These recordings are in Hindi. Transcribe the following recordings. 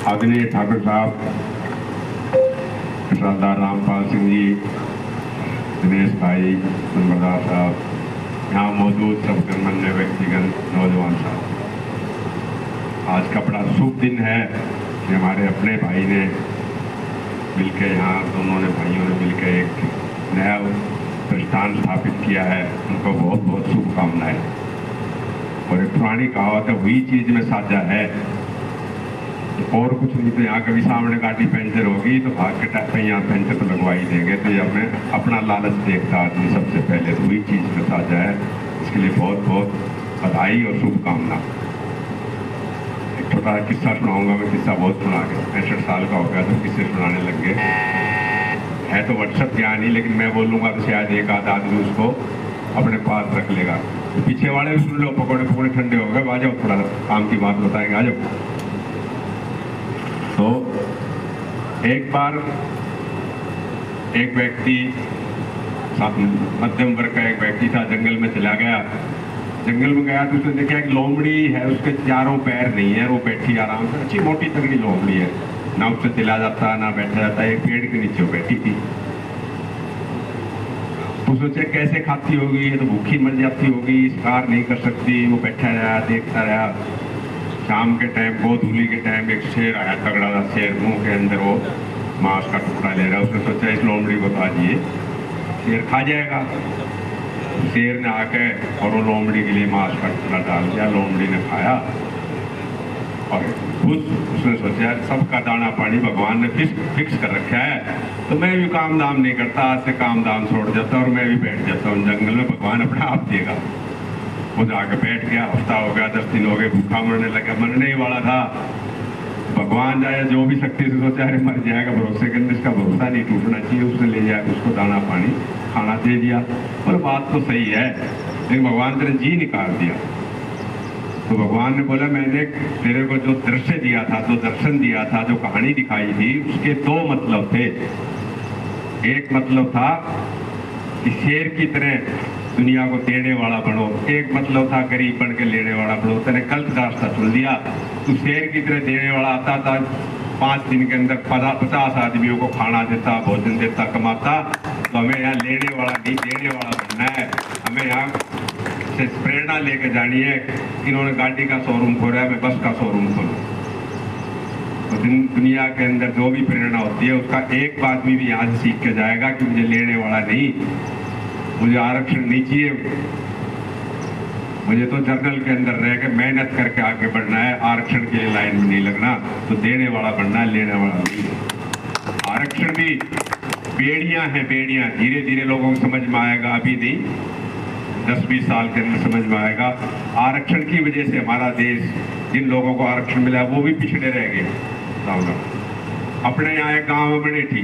आदरणीय ठाकुर साहब, सरदार रामपाल सिंह जी, दिनेश भाई, नंबरदार साहब, यहाँ मौजूद सब गणमान्य व्यक्तिगण, नौजवान साहब, आज का बड़ा शुभ दिन है कि हमारे अपने भाई ने मिलकर, यहाँ दोनों ने भाइयों ने मिलकर एक नया प्रतिष्ठान स्थापित किया है। उनको बहुत बहुत शुभकामनाएं। और एक पुरानी कहावत है, वही चीज में साझा है, और कुछ नहीं। तो यहाँ कभी सामने गाड़ी पंचर होगी तो भाग के टाइप यहाँ पंचर तो लगवा ही देंगे। तो ये हमें अपना लालच देखता आदमी सबसे पहले, तो वही चीज में साझा है। इसके लिए बहुत बहुत बधाई और शुभकामना। एक छोटा किस्सा सुनाऊंगा मैं। किस्सा बहुत सुना के 65 साल का हो गया तो किस्से सुनाने लग गए। है तो व्हाट्सएप ज्ञान ही, लेकिन मैं बोलूँगा तो शायद एक आध आदमी उसको अपने पास रख लेगा। तो पीछे वाले भी सुन लो, पकौड़े पकौड़े ठंडे हो गए, आ जाओ, थोड़ा काम की बात बताएंगे, आ जाओ। तो एक बार एक व्यक्ति, मध्यम वर्ग का एक व्यक्ति था, जंगल में चला गया। जंगल में गया तो उसने देखा एक लोमड़ी है, उसके चारों पैर नहीं है, वो बैठी आराम से, अच्छी मोटी तगड़ी लोमड़ी है, ना उससे चला जाता ना बैठा जाता, एक पेड़ के नीचे बैठी थी। तो सोचे कैसे खाती होगी, ये तो भूखी मर जाती होगी, शिकार नहीं कर सकती। वो बैठा रहा, देखता रहा। शाम के टाइम, गोधूली के टाइम एक शेर आया, तगड़ा सा शेर, मुंह के अंदर वो मांस का टुकड़ा ले रहा है। उसने सोचा इस लोमड़ी को तो आज ये शेर खा जाएगा। शेर ने आके और वो लोमड़ी के लिए मांस का टुकड़ा डाल दिया। लोमड़ी ने खाया और उसने सोचा सबका दाना पानी भगवान ने फिक्स कर रखा है, तो मैं भी काम दाम नहीं करता, आज से काम दाम छोड़ जाता और मैं भी बैठ जाता हूँ जंगल में, भगवान अपने आप देगा। वो जाके बैठ गया। हफ्ता हो गया, 10 दिन हो गए, भूखा मरने लगा, मरने ही वाला था। भगवान जाए जो भी शक्ति से सोचा अरे मर जाएगा, भरोसे के अंदर इसका भरोसा नहीं टूटना चाहिए। उसने ले जाकर उसको दाना पानी खाना दे दिया। और बात तो सही है, लेकिन भगवान तेरे जी निकाल दिया। तो भगवान ने बोला मैंने तेरे को जो दृश्य दिया था, जो दर्शन दिया था, जो कहानी दिखाई थी, उसके 2 मतलब थे। एक मतलब था कि शेर की तरह दुनिया को देने वाला बनो, एक मतलब था गरीब बन के लेने वाला बनो। तेने गलत रास्ता चुन लिया। तू शेर की तरह देने वाला आता था, 5 दिन के अंदर 50 आदमियों को खाना देता, भोजन देता, कमाता। तो हमें यहाँ लेने वाला नहीं, देने वाला बनना है। हमें यहाँ से प्रेरणा लेके जानी है। इन्होंने गाड़ी का शोरूम खोला है, मैं बस का शोरूम खोलूँ। तो दुनिया के अंदर जो भी प्रेरणा होती है, उसका एक आदमी भी यहाँ से सीख के जाएगा कि मुझे लेने वाला नहीं, मुझे आरक्षण नहीं चाहिए, मुझे तो जर्नल के अंदर रह के मेहनत करके आगे बढ़ना है, आरक्षण के लिए लाइन में नहीं लगना। तो देने वाला बनना है, लेने वाला नहीं। आरक्षण भी बेड़ियां हैं, बेड़ियां। धीरे धीरे लोगों को समझ में आएगा, अभी नहीं, 10-20 साल के अंदर समझ में आएगा। आरक्षण की वजह से हमारा देश, जिन लोगों को आरक्षण मिला है वो भी पिछड़े रह गए। अपने यहाँ एक गाँव में बनेठी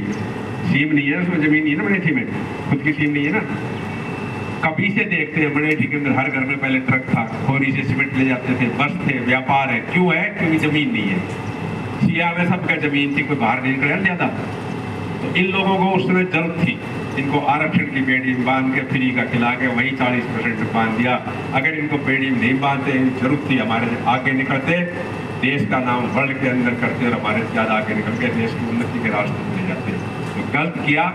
सीम नहीं है, उसमें जमीन नहीं है ना, बनेठी में खुद की सीम नहीं है ना। कभी से देखते हैं बनेठी के अंदर हर घर में पहले ट्रक था, खोरी से सीमेंट ले जाते थे, बस थे, व्यापार है। क्यों है? क्योंकि जमीन नहीं है। सिया में सबका जमीन थी, कोई बाहर नहीं निकल ज्यादा। तो इन लोगों को उस समय जरूरत थी, इनको आरक्षण की बेड़ी बांध के फ्री का खिला के वही 40% बांध दिया। अगर इनको बेड़ी में नहीं बांधते, जरूरत थी, हमारे आगे निकलते, देश का नाम वर्ल्ड के अंदर करते और हमारे ज्यादा आगे निकल के देश की उन्नति के रास्ते में ले जाते। तो गलत किया,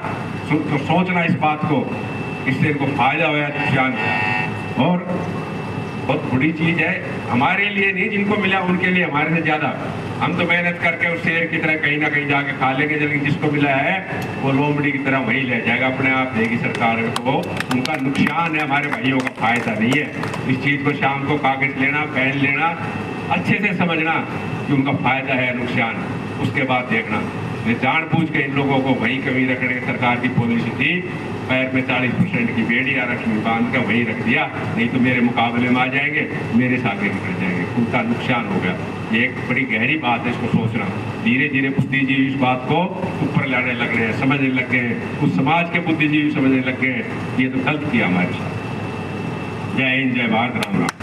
तो सोचना इस बात को, इससे इनको फायदा हुआ, नुकसान हुआ। और बहुत बुरी चीज है, हमारे लिए नहीं, जिनको मिला उनके लिए हमारे से ज्यादा। हम तो मेहनत करके उस शेर की तरह कहीं ना कहीं जाके खा लेंगे, लेकिन जिसको मिला है वो लोमड़ी की तरह वही ले जाएगा, अपने आप देगी सरकार। तो उनका नुकसान है, हमारे भाइयों का फायदा नहीं है। इस चीज को शाम को कागज लेना, पेन लेना, अच्छे से समझना कि उनका फायदा है, नुकसान, उसके बाद देखना। जानबूझ के इन लोगों को वही कमी रखने की सरकार की पॉलिसी थी। पैर में 40% की बेड़ी आरक्षण बांध कर वही रख दिया, नहीं तो मेरे मुकाबले में आ जाएंगे, मेरे से आगे निकल जाएंगे, उनका नुकसान हो गया। ये एक बड़ी गहरी बात है, इसको सोचना। धीरे धीरे बुद्धिजीवी इस बात को ऊपर लाने लग रहे हैं, समझने लग गए हैं, उस समाज के बुद्धिजीवी समझने लग गए हैं ये तो गलत किया हमारे साथ। जय हिंद, जय भारत, राम राम।